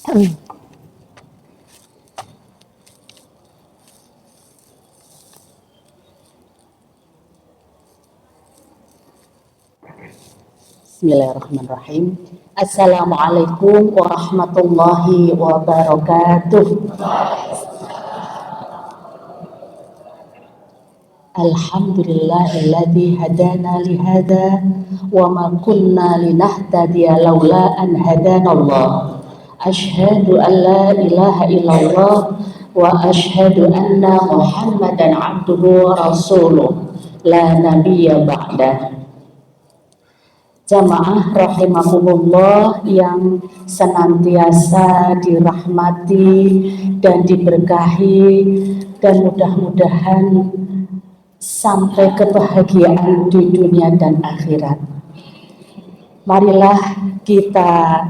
Bismillahirrahmanirrahim. Assalamualaikum warahmatullahi wabarakatuh. Alhamdulillahilladzi hadana lihada wa ma kunna linahtadiya laula an hadanallah. Asyhadu an la ilaha illallah wa asyhadu anna Muhammadan abduhu wa rasuluh la nabiyya ba'dah. Jamaah rahimakumullah yang senantiasa dirahmati dan diberkahi, dan mudah-mudahan sampai kebahagiaan di dunia dan akhirat. Marilah kita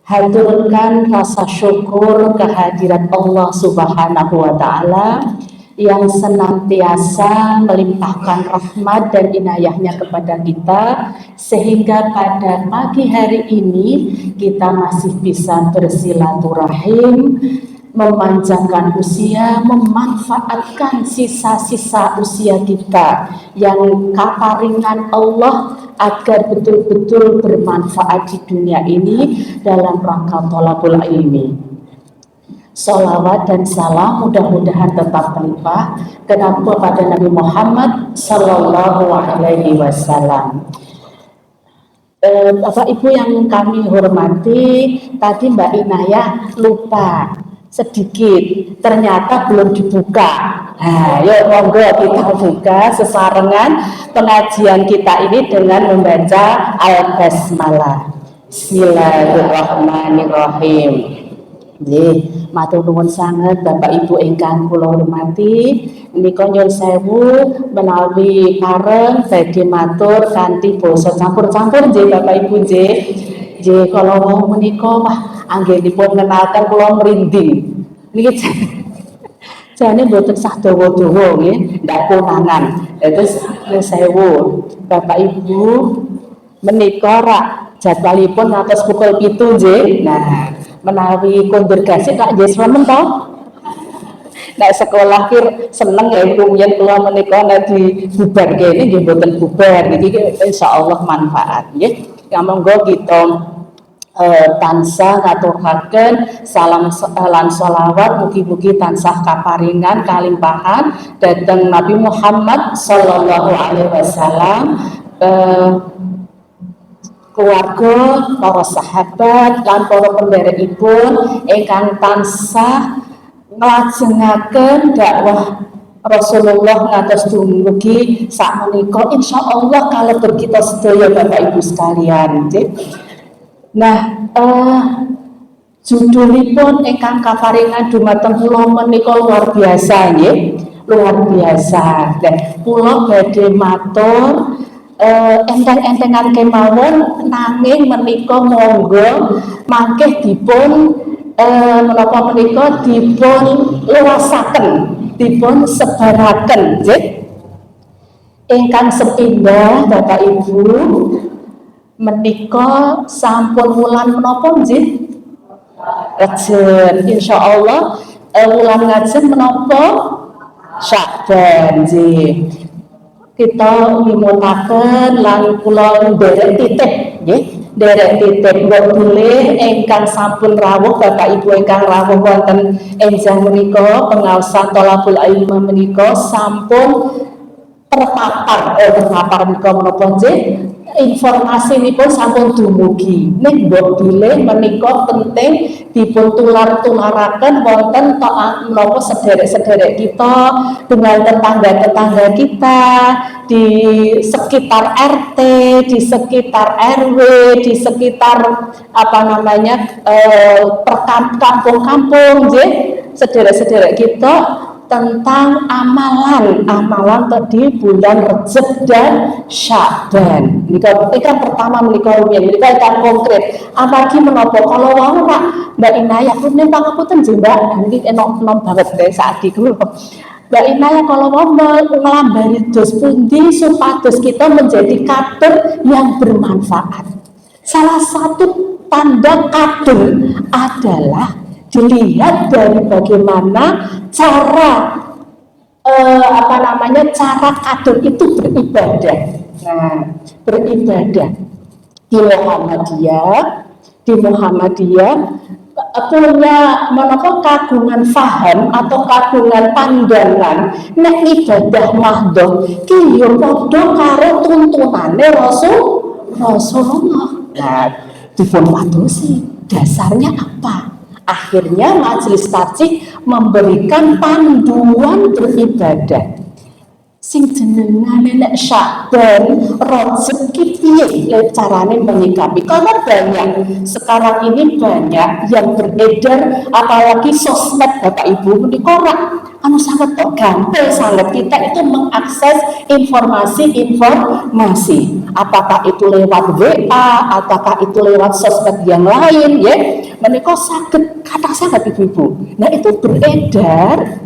haturkan rasa syukur kehadirat Allah Subhanahu wa Ta'ala yang senantiasa melimpahkan rahmat dan inayahnya kepada kita, sehingga pada pagi hari ini kita masih bisa bersilaturahim, memanjangkan usia, memanfaatkan sisa-sisa usia kita yang kaparingan Allah agar betul-betul bermanfaat di dunia ini dalam rangka thalabul ilmi. Salawat dan salam mudah-mudahan tetap melimpah kepada Nabi Muhammad Sallallahu Alaihi Wasallam. Bapak Ibu yang kami hormati, tadi Mbak Inayah lupa sedikit, ternyata belum dibuka. Nah, yuk monggo kita buka sesarengan pengajian kita ini dengan membaca Al-Basmalah. Bismillahirrahmanirrahim. Nggih, matur nuwun sanget Bapak Ibu ingkang kula hormati. Menika nyuwun sewu menawi pareng badhe matur kanthi basa campur-campur nggih Bapak Ibu nggih. Nggih kala wau menika wah anggenipun ngenalken kula merinding. Niki jane mboten sah dawa-dawa nggih, ndak konangan. Terus nyuwun sewu Bapak Ibu menika rak jadwalipun ngantos pukul 7 nggih. Nah, menawi kongregasi tak nggih semen to. Nek sekolah kir seneng ya rumiyin kula menika nek dibubar kene nggih mboten bubar. Niki insyaallah manfaat nggih. Ya monggo kita tansah ngaturaken salam lan sholawat mugi-mugi tansah kaparingan kalimpahan dhateng Nabi Muhammad sallallahu alaihi wasallam, keluarga, para sahabat, lan para pendherekipun ingkang tansah nglajengaken dakwah Rasulullah ngantos dumugi sakmenika insyaallah kalebet kita sedaya Bapak Ibu sekalian. Nah, judulipun ingkang kaparingan dumateng kula menika luar biasa nggih, luar biasa. Dan kula badhe matur enteng-entengan kemawon, nanging menika monggo mangke dipun menapa menika dipun luasaken, dipun sebaraken nggih. Ingkang sepindah Bapak Ibu menika sampun wulan menapa nggih? Rejab. Insyaallah wulan ngajeng menapa? Sya'ban nggih. Kita nyuwunaken lan kula nderek titip nggih, nderek titip boleh ingkang sampun rawuh Bapak Ibu ingkang rawuh wonten enjang menika pengaosan thalabul ilmi menika sampun terpapar menika menapa nggih, informasinipun sampun dumugi. Ning mbok bilih menika penting dipun tular-tularaken wonten menapa sederek-sederek kita dengan tetangga-tetangga kita di sekitar RT, di sekitar RW, di sekitar kampung-kampung nggih, sederek-sederek kita tentang amalan di bulan Rejab dan Sya'ban. Ini pertama menika rumiyin, menika ingkang konkret. Amargi menapa kala wau Mbak Inayah punika pangapunten nggih Mbak, niki enom banget saat iki kula. Mbak Inayah kalau mau ngelambari dos pundi supados kita menjadi kader yang bermanfaat. Salah satu tanda kadung adalah dilihat dari bagaimana cara cara kadung itu beribadah. Nah, beribadah di Muhammadiyah punya kagungan faham atau kagungan pandangan nek ibadah mahdhah ki yo padha karo tuntunane Rasulullah. Nah, dipun padosi dasarnya apa? Akhirnya majelis tajik memberikan panduan beribadah. Sing jenengane nek Sya'ban, Rajab ki piye carane menyikapi? Karena sekarang ini banyak yang beredar, apalagi sosmed Bapak Ibu menika sangat gampang sangat kita itu mengakses informasi. Apakah itu lewat WA, apakah itu lewat sosmed yang lain, ya. Menika saged kata sangat Ibu-ibu. Nah, itu beredar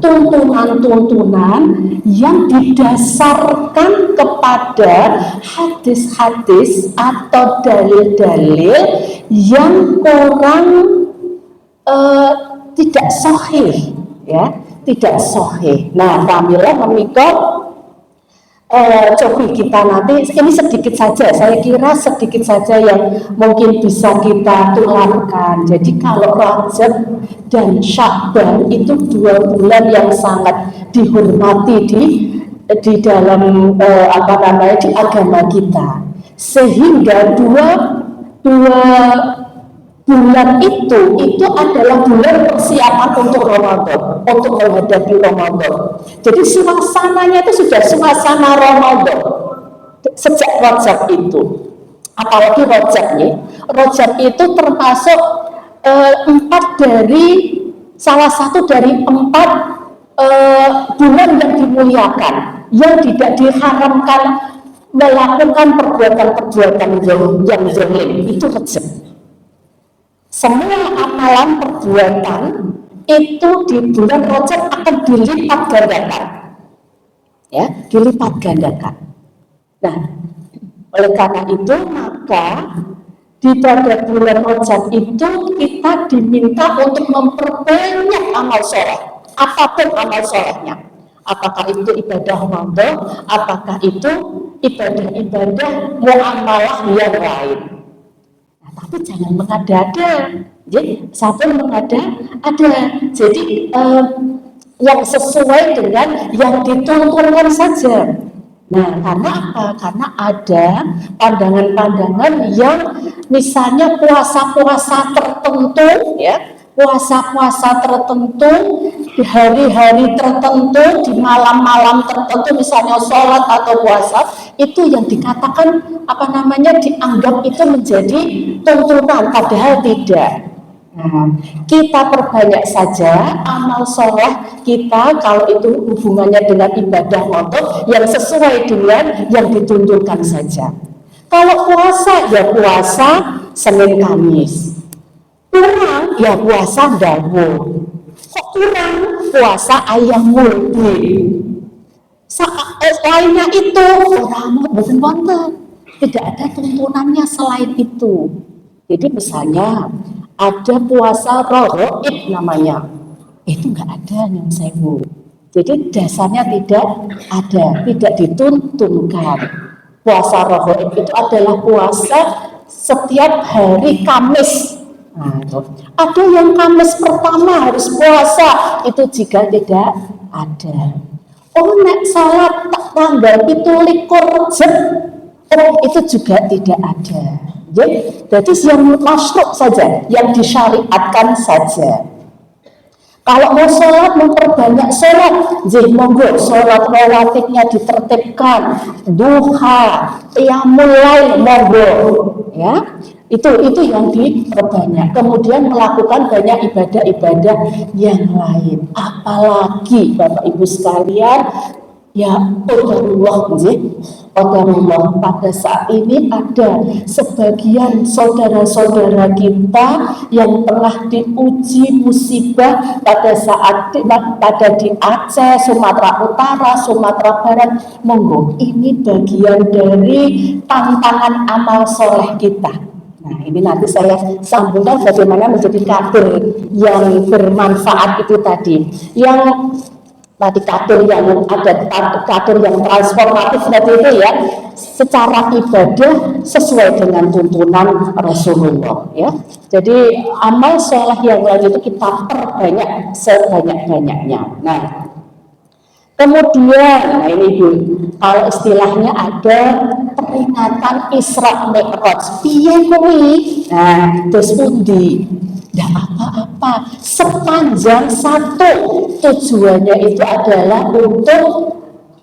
tuntunan-tuntunan yang didasarkan kepada hadis-hadis atau dalil-dalil yang kurang tidak sahih, ya, tidak sahih. Nah, pramila menika coba kita nanti ini sedikit saja, saya kira sedikit saja yang mungkin bisa kita tularkan. Jadi kalau Rajab dan Sya'ban itu 2 bulan yang sangat dihormati di dalam di agama kita, sehingga dua bulan itu adalah bulan persiapan untuk Ramadan, untuk menghadapi Ramadan. Jadi suasananya itu sudah suasana Ramadan sejak Rajab itu. Apalagi Rajab itu termasuk salah satu dari 4 bulan yang dimuliakan, yang tidak diharamkan melakukan perbuatan-perbuatan yang zalim, itu Rajab. Semua amalan perbuatan itu di bulan Rajab akan dilipat gandakan, ya, dilipat gandakan. Nah, oleh karena itu maka pada bulan Rajab itu kita diminta untuk memperbanyak amal soleh, apapun amal solehnya. Apakah itu ibadah Ramadan, apakah itu ibadah-ibadah muamalah yang lain. Tapi jangan mengada-ada, jadi sabun mengada-ada. Jadi yang sesuai dengan yang dituntunkan saja. Nah, karena apa? Karena ada pandangan-pandangan yang misalnya puasa-puasa tertentu, ya, puasa-puasa tertentu di hari-hari tertentu, di malam-malam tertentu, misalnya sholat atau puasa, itu yang dikatakan dianggap itu menjadi tuntunan, padahal tidak. Nah, kita perbanyak saja amal soleh kita kalau itu hubungannya dengan ibadah motor yang sesuai dengan yang dituntunkan saja. Kalau puasa, ya puasa Senin Kamis. Kurang, ya puasa Dawo. Kok kurang? Puasa ayam multi. Lainnya itu orang bukan wonten. Tidak ada tuntunannya selain itu. Jadi misalnya ada puasa Roroib namanya, itu nggak ada yang sewu. Jadi dasarnya tidak ada, tidak dituntunkan. Puasa Roroib itu adalah puasa setiap hari Kamis. Nah, ada yang Kamis pertama harus puasa, itu jika tidak ada. Oh, nek salat tanggal 17 Rajab, itu juga tidak ada. Jadi yang masuk saja, yang disyariatkan saja. Kalau mau sholat, memperbanyak sholat, monggo sholat rawatibnya ditertibkan, duha, qiyamul lail, monggo, ya. Itu yang diperbanyak. Kemudian melakukan banyak ibadah-ibadah yang lain. Apalagi Bapak Ibu sekalian, Ya, qadarullah nggih. Qadarullah pada saat ini ada sebagian saudara-saudara kita yang telah diuji musibah pada saat pada di Aceh, Sumatera Utara, Sumatera Barat. Monggo, ini bagian dari tantangan amal soleh kita. Nah, ini nanti saya sambungkan bagaimana menjadi kader yang bermanfaat itu tadi. Yang tadi kader yang ada kader yang transformatif seperti itu ya, secara ibadah sesuai dengan tuntunan Rasulullah ya. Jadi amal soleh yang lain itu kita perbanyak sebanyak-banyaknya. Nah, kemudian, nah ini Bu, kalau istilahnya ada peringatan Isra Mi'raj. Piye kuwi? Nah, terus pundi? Tidak apa-apa, sepanjang satu tujuannya itu adalah untuk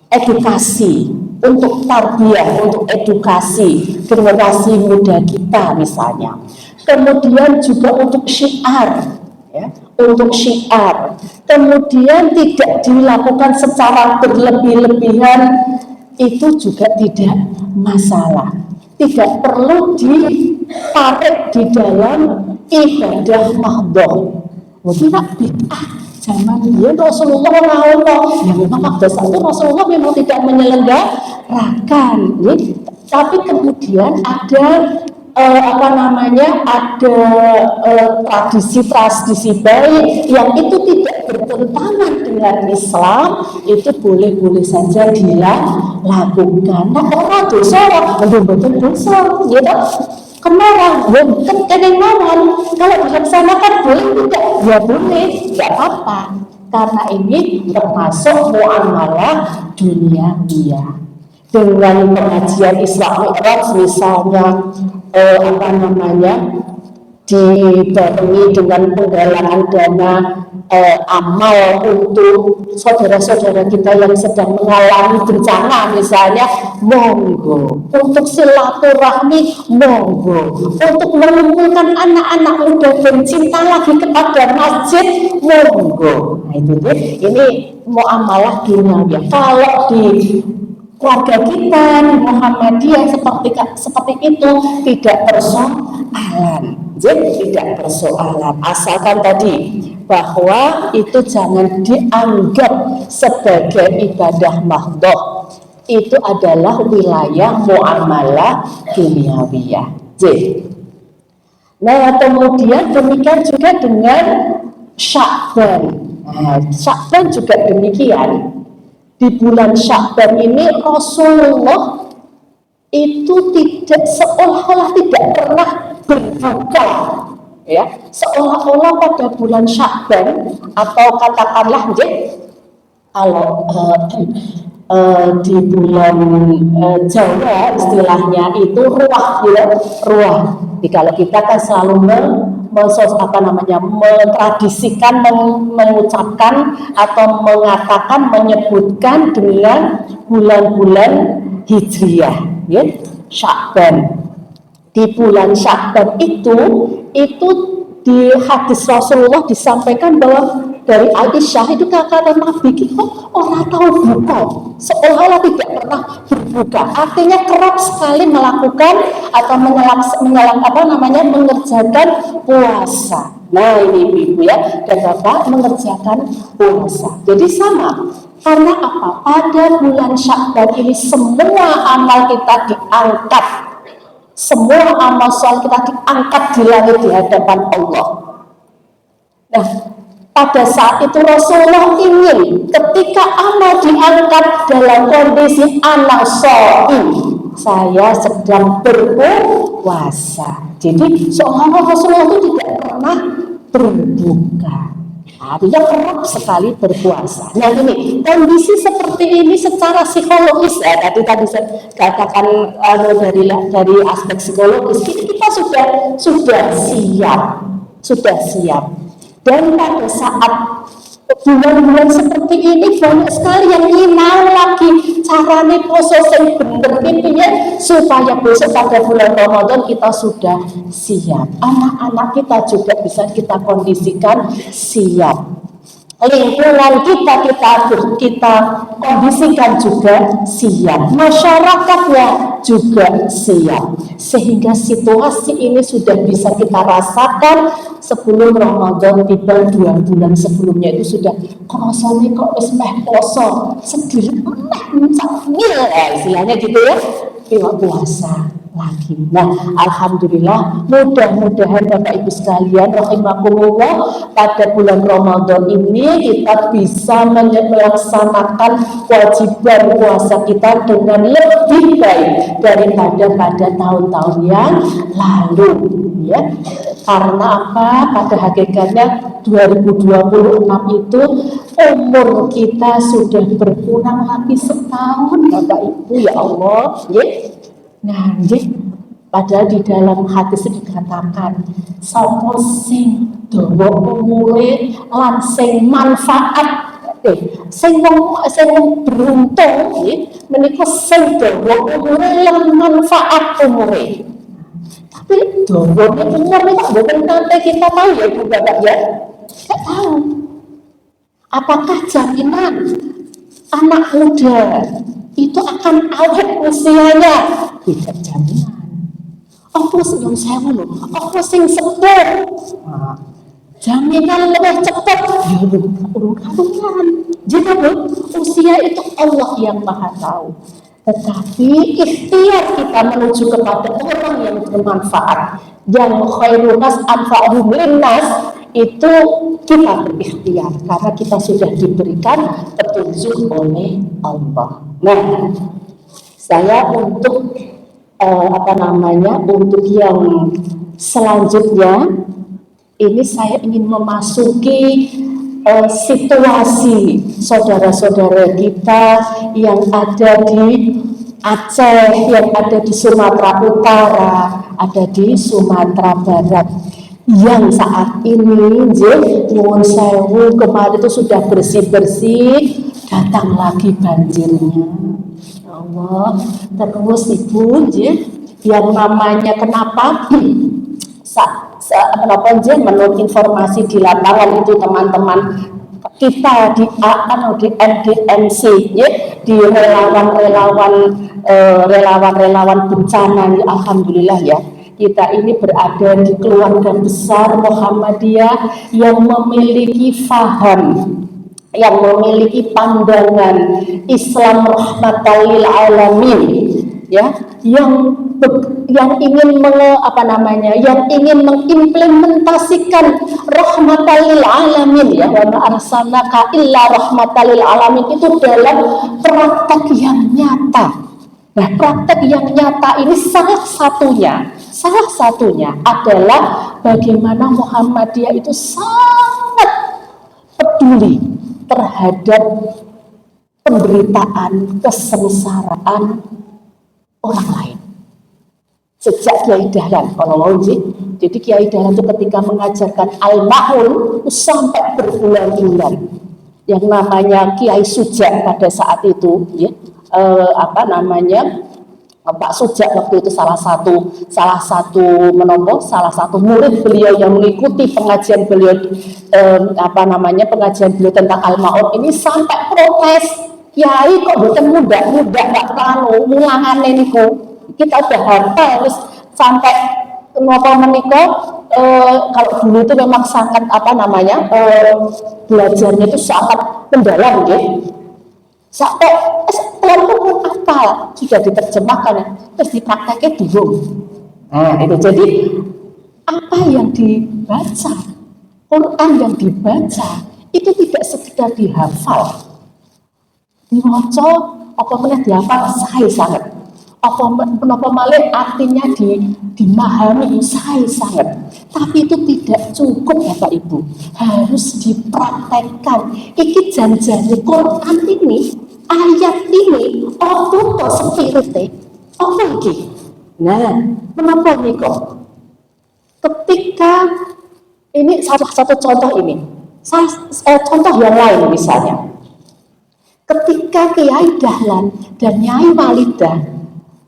edukasi, untuk tarbiyah, untuk edukasi generasi muda kita misalnya. Kemudian juga untuk syiar, ya, untuk syiar. Kemudian tidak dilakukan secara berlebih-lebihan, itu juga tidak masalah. Tidak perlu ditarik di dalam ibadah mahdhah. Kira bid'ah zaman dia Rasulullah rawuh. Ya memang pada saat itu Rasulullah memang tidak menyelenggarakan. Tapi kemudian ada ada tradisi-tradisi baik yang itu tidak bertentangan dengan Islam, itu boleh-boleh saja dilakukan. Nah, orang dosa, betul dosa, gitu. Kemana? Kan kadang mawon. Kalau dilaksanakan boleh tidak? Ya boleh, tidak apa-apa. Karena ini termasuk muamalah duniawiyah. Dengan pengajian Isra Mi'raj misalnya dibarengi dengan penggalangan dana amal untuk saudara-saudara kita yang sedang mengalami bencana misalnya, monggo. Untuk silaturahmi, monggo. Untuk mengumpulkan anak-anak muda dan cinta lagi kepada masjid, monggo. Nah itu dia, ini muamalah duniawiyah. Kalau di keluarga kita Muhammadiyah seperti itu tidak persoalan, tidak persoalan, asalkan tadi bahwa itu jangan dianggap sebagai ibadah mahdhah, itu adalah wilayah muamalah duniawiyah. Nah kemudian demikian juga dengan Sya'ban. Nah, Sya'ban juga demikian. Di bulan Sya'ban ini Rasulullah itu tidak seolah-olah tidak pernah berbuka, ya, seolah-olah pada bulan Sya'ban atau katakanlah kalau di bulan Jawa istilahnya itu ruah, ya, ruah. Jadi kalau kita kan selalu mentradisikan, mengucapkan atau mengatakan, menyebutkan dengan bulan-bulan Hijriyah, ya, Sya'ban. Di bulan Sya'ban itu di hadis Rasulullah disampaikan bahwa dari Aisyah itu kata Nabi kita orang tahu buka, seolah-olah tidak pernah berbuka. Artinya kerap sekali melakukan atau mengerjakan puasa. Nah ini ibu ya dan bapak mengerjakan puasa. Jadi sama. Karena apa? Pada bulan Sya'ban ini semua amal kita diangkat. Semua amal soleh kita diangkat di langit di hadapan Allah. Nah, pada saat itu Rasulullah ingin ketika amal diangkat dalam kondisi anak shaim, saya sedang berpuasa. Jadi seolah-olah Rasulullah itu tidak pernah berbuka. Artinya kerap sekali berpuasa. Nah ini kondisi seperti ini secara psikologis ya, tadi saya katakan dari aspek psikologis kita sudah siap. Dan pada saat bulan-bulan seperti ini banyak sekali yang ingin lagi carane poso sing bener intinya supaya besok pada bulan Ramadan kita sudah siap. Anak-anak kita juga bisa kita kondisikan siap. lingkungan kita kondisikan juga siap, masyarakatnya juga siap, sehingga situasi ini sudah bisa kita rasakan sebelum Ramadan tiba. 2 bulan sebelumnya itu sudah kerasanya kok meh poso sedih istilahnya gitu ya, puasa lagi. Nah, alhamdulillah, mudah-mudahan Bapak Ibu sekalian rahimakumullah, pada bulan Ramadan ini kita bisa melaksanakan kewajiban puasa kita dengan lebih baik daripada pada tahun-tahun yang lalu, ya. Karena apa? Pada hakikatnya 2026 itu umur kita sudah berkurang lagi setahun, Bapak Ibu, ya Allah, ya. Nah, padahal di dalam hadis dikatakan sapa sing dawa umure lan sing manfaat sing wong beruntung menika sing dawa umure lan manfaat umure. Tapi dawane umur itu bukan nanti kita tahu ya Ibu Bapak ya. Tidak tahu. Apakah jaminan anak muda itu akan awet usianya? Tidak jaminan. Apa sing sewu lho, apa sing sepuh? Jaminan lebih cepat ya urut-urutan. Jadi usia itu Allah yang Maha tahu. Tetapi ikhtiar kita menuju kepada orang yang bermanfaat, yang khairun nas anfa'uhum linnas, itu kita berikhtiar karena kita sudah diberikan petunjuk oleh Allah. Nah, saya untuk untuk yang selanjutnya ini saya ingin memasuki situasi saudara-saudara kita yang ada di Aceh, yang ada di Sumatera Utara, ada di Sumatera Barat, yang saat ini nyuwun sewu kemarin itu sudah bersih-bersih, datang lagi banjirnya. Allah, terus Ibu, yang namanya kenapa menurut informasi di lapangan itu teman-teman kita di NDMC, di relawan bencana, alhamdulillah ya, kita ini berada di keluarga besar Muhammadiyah yang memiliki faham, yang memiliki pandangan Islam rahmatan lil alamin, ya, yang ingin mengimplementasikan rahmatan lil alamin, ya, wa ma arsalnaka illa rahmatan lil alamin, itu dalam praktek yang nyata. Nah, praktek yang nyata ini salah satunya adalah bagaimana Muhammadiyah itu sangat peduli terhadap penderitaan, kesengsaraan orang lain. Sejak Kiai Dahlan, kalau mau jadi Kiai Dahlan itu ketika mengajarkan Al-Ma'un sampai berbulan-bulan, yang namanya Kiai Sujak pada saat itu, ya, Pak Sujak waktu itu salah satu murid beliau yang mengikuti pengajian beliau pengajian beliau tentang Al-Ma'un ini sampai protes, Kiai kok bukan muda nggak terlalu mulangane niku, kita udah hafal terus sampai kalau dulu itu memang sangat belajarnya itu sangat mendalam, sampai pun hafal, sudah diterjemahkan terus diprakteknya bingung. Nah, itu jadi apa yang dibaca, Quran yang dibaca itu tidak sekedar dihafal, dibaca apa meneh dihafal sangat, apa malih artinya dimahami sangat, tapi itu tidak cukup Bapak Ibu, harus dipraktekkan. Iki janjane Quran ini, ayat ini, apa to spirite, apa iki? Nah, menapa niku? Ketika ini salah satu contoh ini, contoh yang lain misalnya, ketika Kiai Dahlan dan Nyai Walidah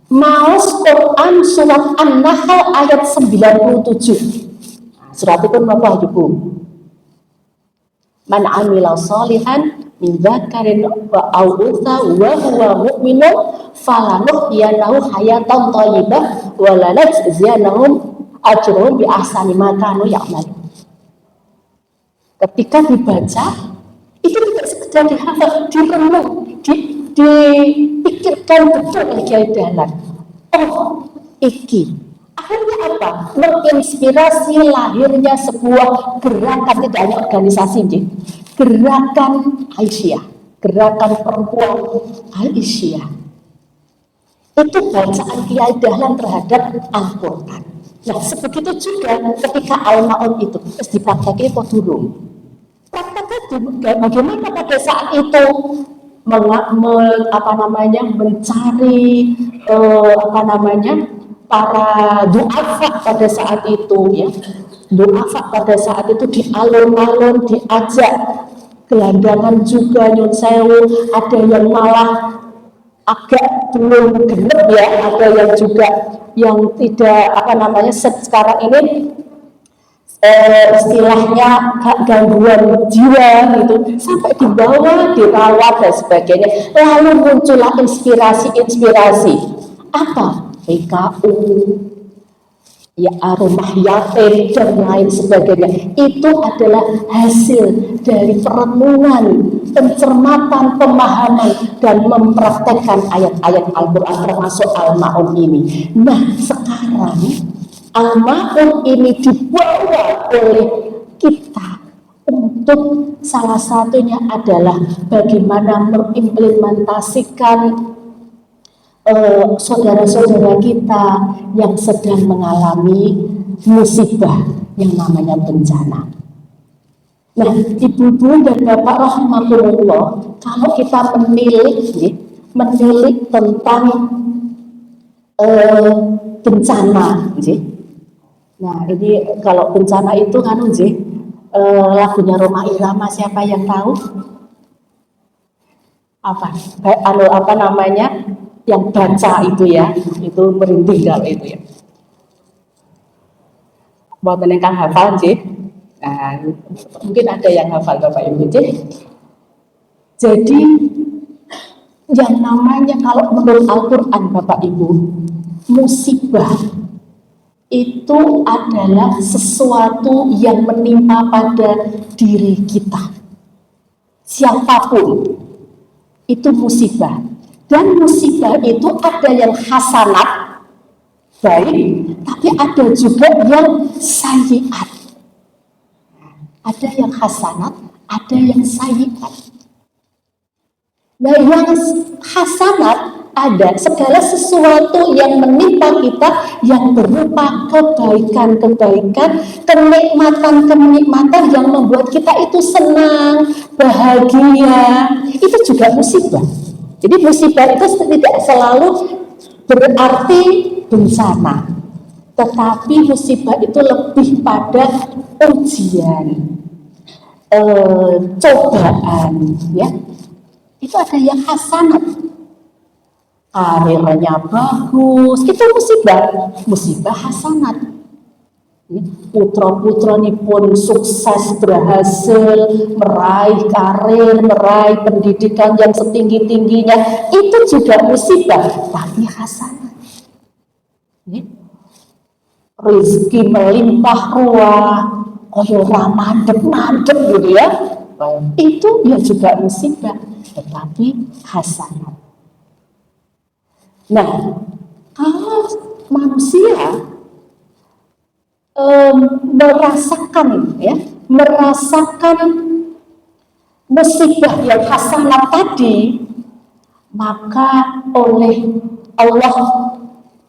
maos Quran surat An-Nahl ayat 97. Surat itu apa Ibu? Man amila sholihan min dzakarin wa aw untha wa huwa mu'minun falanuhyiyanahu hayatan thayyibah wa lanajziyannahum ajrahum bi ahsani ma kanu ya'malun. Ketika dibaca itu tidak sekedar dihafal, direnung, dipikirkan betul oleh Kiai Dahlan. Oh, iki akhirnya apa? Menginspirasi lahirnya sebuah gerakan, tidak hanya organisasi, gerakan Aisyah, gerakan perempuan Aisyah. Itu bacaan Kiai Dahlan terhadap Al-Quran. Nah, sebegitu juga ketika Al-Ma'un itu terus dipraktekkan kok dulu. Prakteknya bagaimana pada saat itu mencari para duafa pada saat itu, ya, duafa pada saat itu di alun-alun diajak gelandangan juga nyun sewu, ada yang malah agak belum genep, ya, ada yang juga yang tidak sekarang ini istilahnya gangguan jiwa gitu, sampai dibawa dirawat dan sebagainya. Lalu muncullah inspirasi apa? PKU, ya, rumah yatim dan lain sebagainya. Itu adalah hasil dari perenungan, pencermatan, pemahaman dan mempraktekkan ayat-ayat Al-Quran termasuk Al-Ma'un ini. Nah, sekarang Al-Ma'un ini dibawa oleh kita untuk salah satunya adalah bagaimana mengimplementasikan saudara-saudara kita yang sedang mengalami musibah yang namanya bencana. Nah, ibu-ibu dan bapak rahmatullah, kalau kita menilik tentang bencana, nah ini kalau bencana itu kan lagunya Rhoma Irama, siapa yang tahu? Yang baca itu, ya, itu merinding kalau itu, ya. Buat yang hafal, nah, mungkin ada yang hafal Bapak Ibu, Jadi yang namanya kalau menurut Al-Quran Bapak Ibu, musibah itu adalah sesuatu yang menimpa pada diri kita, siapapun itu musibah. Dan musibah itu ada yang hasanat, baik, tapi ada juga yang sayyiat. Ada yang hasanat, ada yang sayyiat. Nah, yang hasanat ada segala sesuatu yang menimpa kita yang berupa kebaikan-kebaikan, kenikmatan-kenikmatan yang membuat kita itu senang, bahagia. Itu juga musibah. Jadi musibah itu tidak selalu berarti bencana, tetapi musibah itu lebih pada ujian, cobaan, ya. Itu ada yang hasanat, karirnya bagus, itu musibah hasanat. Putra-putra ini pun sukses, berhasil meraih karir, meraih pendidikan yang setinggi-tingginya, itu juga musibah, tapi hasanat. Rezeki melimpah ruah, koyo mandek gitu, ya, itu ya juga musibah, tetapi hasanat. Nah, kalau manusia merasakan musibah yang hasanat tadi, maka oleh Allah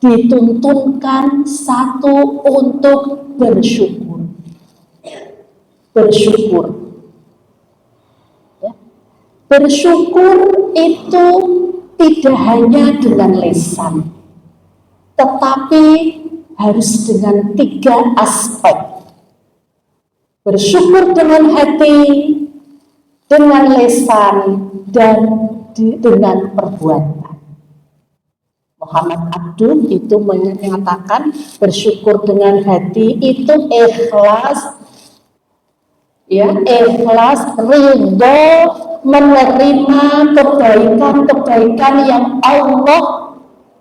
dituntunkan satu untuk bersyukur. Ya. Bersyukur itu tidak hanya dengan lisan, tetapi harus dengan 3 aspek. Bersyukur dengan hati, dengan lisan, dan dengan perbuatan. Muhammad Abdul itu mengatakan bersyukur dengan hati itu ikhlas ya, ikhlas, ridho, menerima kebaikan-kebaikan yang Allah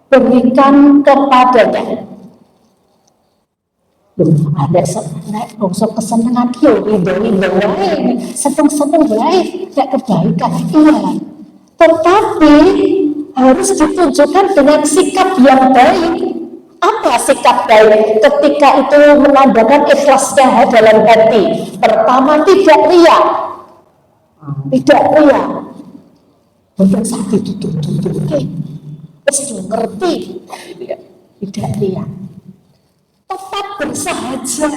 berikan kepadanya. Ada bangsa kesenangan yo ridho wae, seneng-seneng wae nek kebaikan. Iya. Tetapi harus ditunjukkan dengan sikap yang baik. Apa sikap baik? Ketika itu menandakan ikhlasnya dalam hati. Pertama, tidak ria. Tidak ria. Bukan sakit tutup. Terus ngerti. Tidak ria. Tetap bersahaja,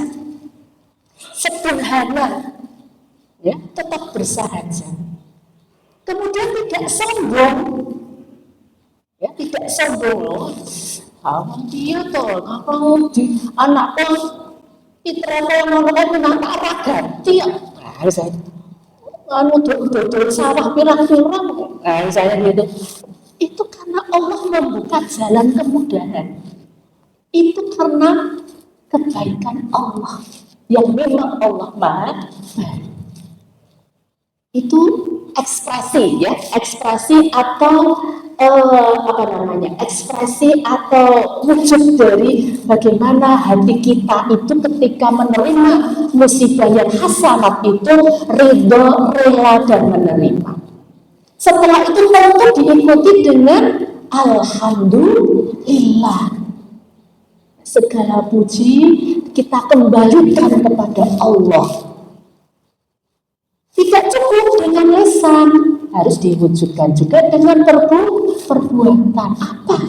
sederhana, ya, tetap bersahaja. Kemudian tidak sombong, ya, tidak sombong loh. Awang dia tuh, ngapang di anak pun itrana yang ngomongkan anak raganti, nah, saya anu tuh sawah pirang-pirang, nah, saya gitu. Itu karena Allah membuka jalan kemudahan. Itu karena kebaikan Allah yang memang Allah Maha Baik. Itu ekspresi, ya, ekspresi atau ekspresi atau wujud dari bagaimana hati kita itu ketika menerima musibah yang hasanat itu ridho, rela, dan menerima. Setelah itu tentu diikuti dengan alhamdulillah. Segala puji kita kembalikan kepada Allah. Tidak cukup dengan lisan, harus diwujudkan juga dengan perbuatan. Apa?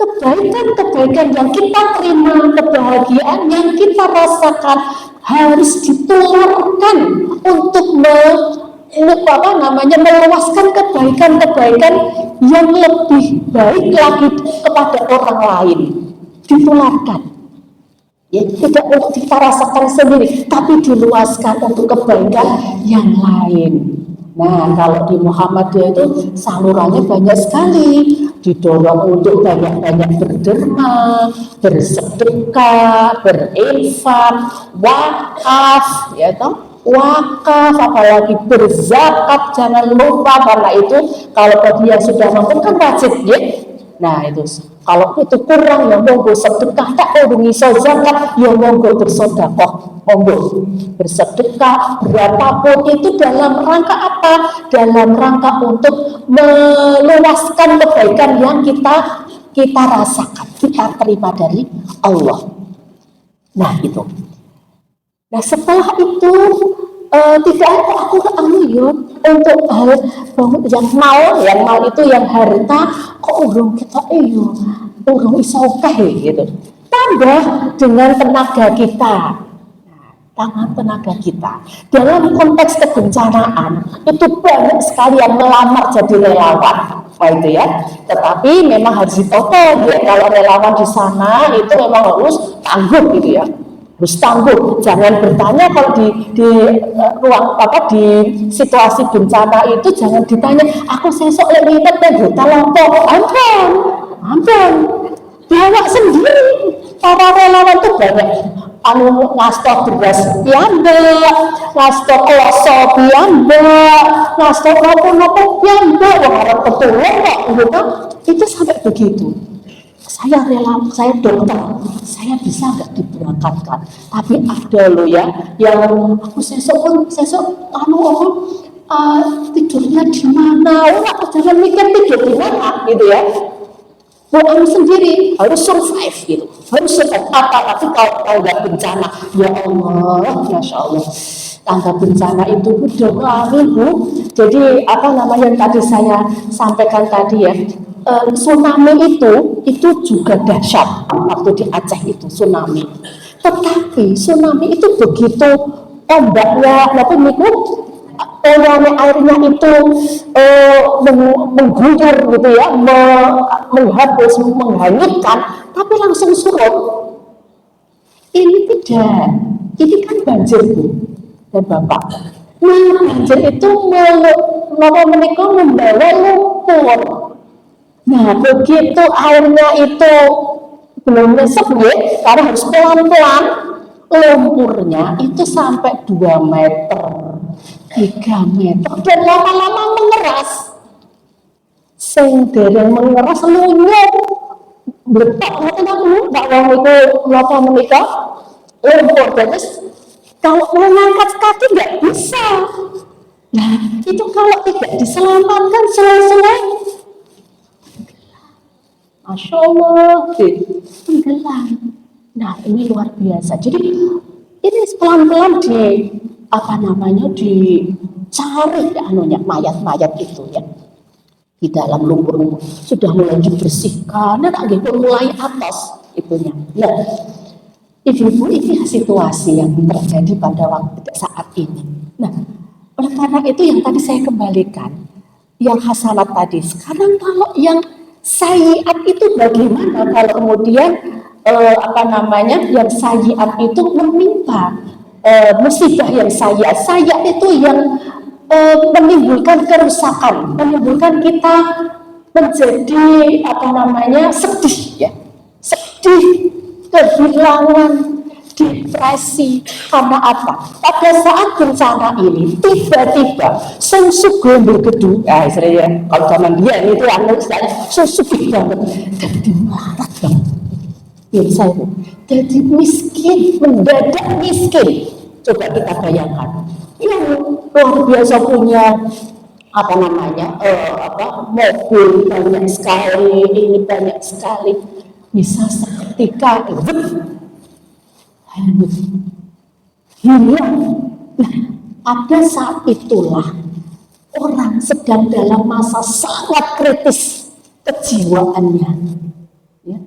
Kebaikan-kebaikan yang kita terima, kebahagiaan yang kita rasakan harus ditularkan untuk meluaskan kebaikan-kebaikan yang lebih baik lagi kepada orang lain. Ditularkan, ya, tidak untuk kita rasakan sendiri, tapi diluaskan untuk kebaikan yang lain. Nah, kalau di Muhammadiyah itu salurannya banyak sekali, didorong untuk banyak-banyak berderma, bersedekah, berinfak, wakaf, ya toh, wakaf, apalagi berzakat, jangan lupa, karena itu kalau bagi yang sudah mampu kan wajib, ya. Nah, itu kalau itu kurang ya monggo sedekah, tak urung iso zakat ya monggo bersedekah, monggo bersedekah berapapun itu dalam rangka apa? Dalam rangka untuk meluaskan kebaikan yang kita rasakan, kita terima dari Allah. Nah, itu. Nah, setelah itu tidak ada aku ya untuk hal yang mal itu yang harta kok urung kita urung iso gitu. Tambah dengan tenaga kita. Tangan tenaga kita dalam konteks kebencanaan itu banyak sekali yang melamar jadi relawan, itu ya. Tetapi memang harus dipotong ya, kalau relawan di sana itu memang harus tangguh gitu ya. Harus tangguh, jangan bertanya kalau di ruang di situasi bencana itu jangan ditanya aku sesok lek winget dan juta lopo, ampun bawa sendiri. Para relawan itu banyak ngastok beras piyambak, ngastok kloso piyambak, ngastok nopo piyambak, wong arep ketulung kok gitu. Itu sampai begitu. Saya rela, saya dokter, saya bisa nggak diberangkatkan, tapi ada loh ya yang aku sesok tidurnya di mana, aku jangan mikir tidur di mana gitu ya. Bukan sendiri harus survive gitu, harus survive apa, tapi kalau tangga bencana, ya Allah, masya Allah, tangga bencana itu udah lari Bu. Jadi yang tadi saya sampaikan tadi ya. Tsunami itu juga dahsyat waktu di Aceh itu tsunami. Tetapi tsunami itu begitu ombaknya, airnya itu mengguyur gitu ya, menghapus, menghanyutkan, tapi langsung surut. Ini tidak, ini kan banjir Bu dan Bapak. Nah, banjir itu membawa lumpur. Nah, begitu airnya itu belum nyesep ya, karena harus pelan-pelan, lumpurnya itu sampai 2 meter, 3 meter, dan lama-lama mengeras. Sing dereng mengeras lunyur, bletok ngoten aku, Pak wong iku napa menika lumpur. Terus kalau mengangkat kaki nggak bisa. Nah, itu kalau tidak diselamatkan selesai. Masya Allah, tenggelam. Nah, ini luar biasa. Jadi ini pelan-pelan dicari anunya mayat-mayat itu ya di dalam lumpur sudah mulai dibersihkan dan akhirnya mulai atas itunya. Nah, ibu-ibu ini situasi yang terjadi pada saat ini. Nah, oleh karena itu yang tadi saya kembalikan, yang hasanat tadi. Sekarang kalau yang sayyiat itu bagaimana kalau kemudian yang sayyiat itu menimpa musibah yang sayyiat. Sayyiat itu yang menimbulkan kerusakan, menimbulkan kita menjadi sedih ya, sedih, kehilangan, depresi. Karena apa? Pada saat bencana ini tiba-tiba sungsuk gombol gedung, istilahnya kalau zaman dia itu istilahnya sungsuk banget, jadi melarat banget. Saya jadi miskin, mendadak miskin. Coba kita bayangkan, yang luar biasa punya mobil banyak sekali, ini banyak sekali, bisa seketika hilang. Nah, pada saat itulah orang sedang dalam masa sangat kritis kejiwaannya, ya,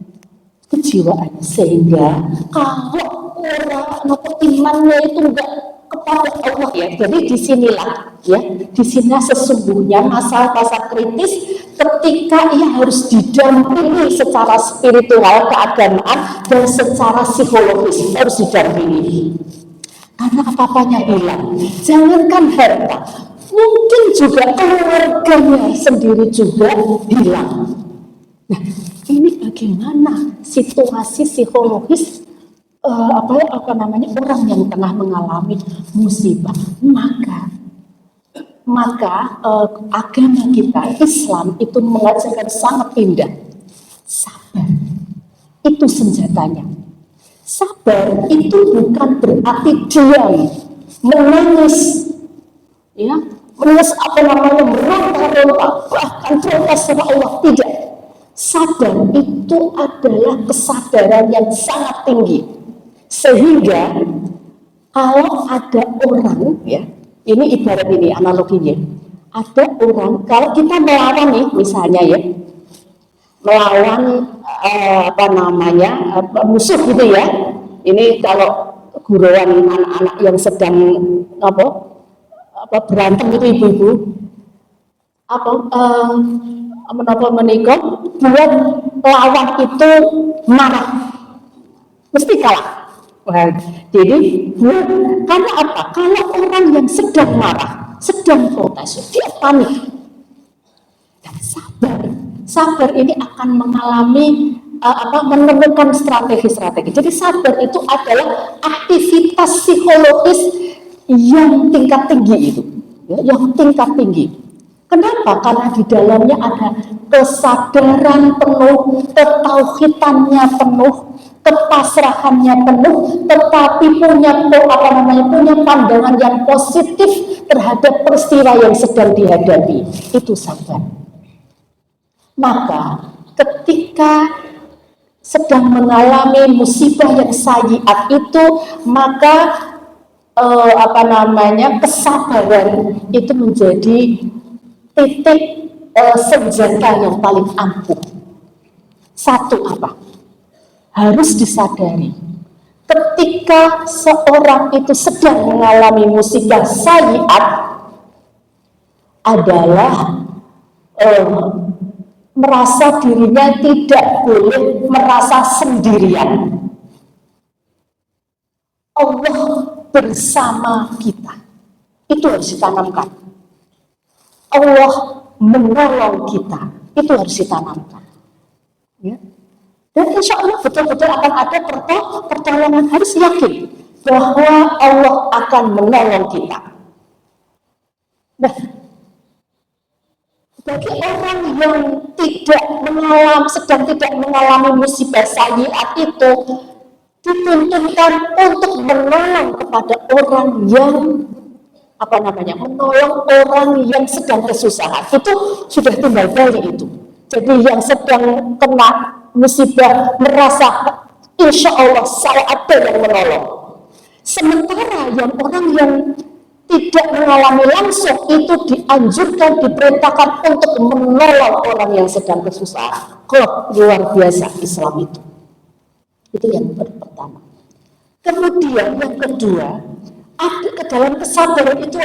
kejiwaannya, sehingga kalau orang imannya itu enggak kepada Allah ya, jadi disinilah ya, disinilah sesungguhnya masa-masa kritis ketika ia harus didampingi secara spiritual keagamaan dan secara psikologis harus didampingi karena apa-apanya hilang. Jangankan harta, mungkin juga keluarganya sendiri juga hilang. Nah, ini bagaimana situasi psikologis orang yang tengah mengalami musibah. Maka agama kita Islam itu mengajarkan sangat indah. Sabar itu senjatanya. Sabar itu bukan berarti diam, menangis, ya, menangis meronta-ronta, bahkan protes sama Allah. Tidak. Sabar itu adalah kesadaran yang sangat tinggi. Sehingga kalau ada orang, ya, ini ibarat ini analoginya, ada orang kalau kita melawan nih misalnya ya, melawan musuh gitu ya, ini kalau guruan anak-anak yang sedang berantem itu ibu-ibu menikah buat lawan itu marah mesti kalah. Wah, jadi karena apa? Kalau orang yang sedang marah, sedang protes, dia panik. Dan sabar ini akan mengalami menemukan strategi-strategi. Jadi sabar itu adalah aktivitas psikologis yang tingkat tinggi itu, ya, yang tingkat tinggi. Kenapa? Karena di dalamnya ada kesadaran penuh, ketauhidannya penuh, kepasrahannya penuh, tetapi punya pandangan yang positif terhadap peristiwa yang sedang dihadapi. Itu sabar. Maka ketika sedang mengalami musibah yang sayyiat itu, maka kesabaran itu menjadi titik senjata yang paling ampuh. Satu apa? Harus disadari, ketika seorang itu sedang mengalami musibah sayyiat adalah merasa dirinya tidak boleh merasa sendirian. Allah bersama kita. Itu harus ditanamkan. Allah menolong kita. Itu harus ditanamkan. Ya. Dan insya Allah betul-betul akan ada pertolongan, harus yakin. bahwa Allah akan menolong kita. Nah, bagi orang yang sedang tidak mengalami musibah sayyiat itu, dituntunkan untuk menolong kepada orang yang menolong orang yang sedang kesusahan. Itu sudah timbal balik itu. Jadi yang sedang kena musibah merasa insya Allah saya ada yang menolong. Sementara yang orang yang tidak mengalami langsung itu dianjurkan, diperintahkan untuk menolong orang yang sedang kesusahan. Kok luar biasa Islam itu. Itu yang pertama. Kemudian yang kedua, ada ke dalam kesabaran itu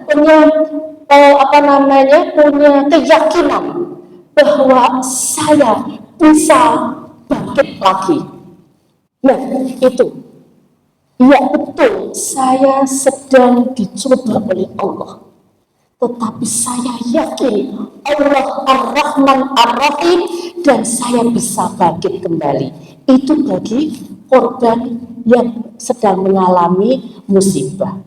punya punya keyakinan bahwa saya bisa bangkit lagi. Nah, itu. Ya betul, saya sedang dicoba oleh Allah. Tetapi saya yakin Allah Ar-Rahman Ar-Rahim dan saya bisa bangkit kembali. Itu bagi korban yang sedang mengalami musibah.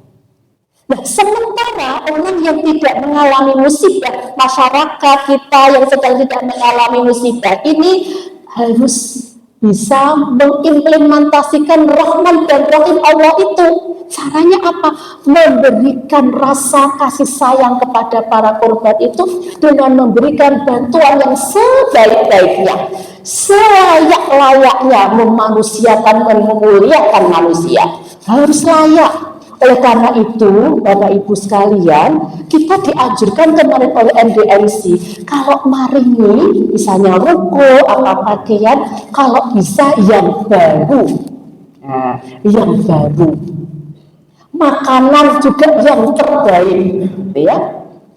Nah, sementara orang yang tidak mengalami musibah, masyarakat kita yang sedang tidak mengalami musibah ini harus bisa mengimplementasikan Rahman dan Rahim Allah itu. Caranya apa? Memberikan rasa kasih sayang kepada para korban itu dengan memberikan bantuan yang sebaik-baiknya, selayak-layaknya memanusiakan dan memuliakan manusia. Harus layak. Oleh karena itu, Bapak Ibu sekalian, kita dianjurkan kemarin oleh MDMC, kalau maringi, misalnya ruko, pakaian, kalau bisa yang baru. Nah, yang baru. Makanan juga yang terbaik, ya.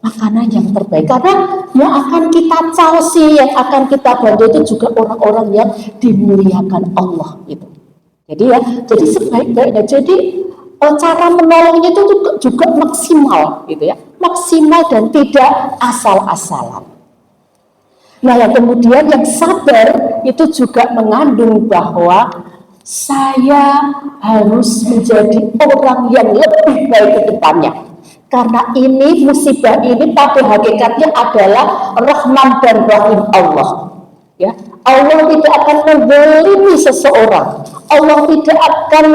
Makanan yang terbaik, karena yang akan kita causi, yang akan kita bantu itu juga orang-orang yang dimuliakan Allah, gitu. Jadi sebaik-baiknya. Jadi cara menolongnya itu juga maksimal, gitu ya, maksimal dan tidak asal-asalan. Nah, yang kemudian yang sabar itu juga mengandung bahwa saya harus menjadi orang yang lebih baik ke depannya. Karena ini musibah ini pada hakikatnya adalah Rahman dan Rahim Allah. Ya, Allah tidak akan menzalimi seseorang. Allah tidak akan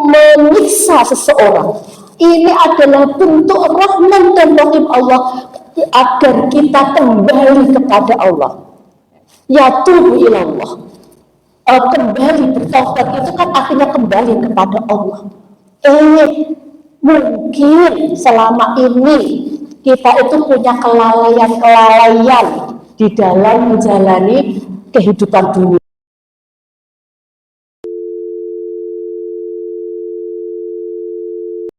menyiksa seseorang. Ini adalah bentuk Rahman dan Rahim Allah agar kita kembali kepada Allah. Ya tubuh ilallah. Kembali bertaubat itu kan artinya kembali kepada Allah. Mungkin selama ini kita itu punya kelalaian di dalam menjalani kehidupan dunia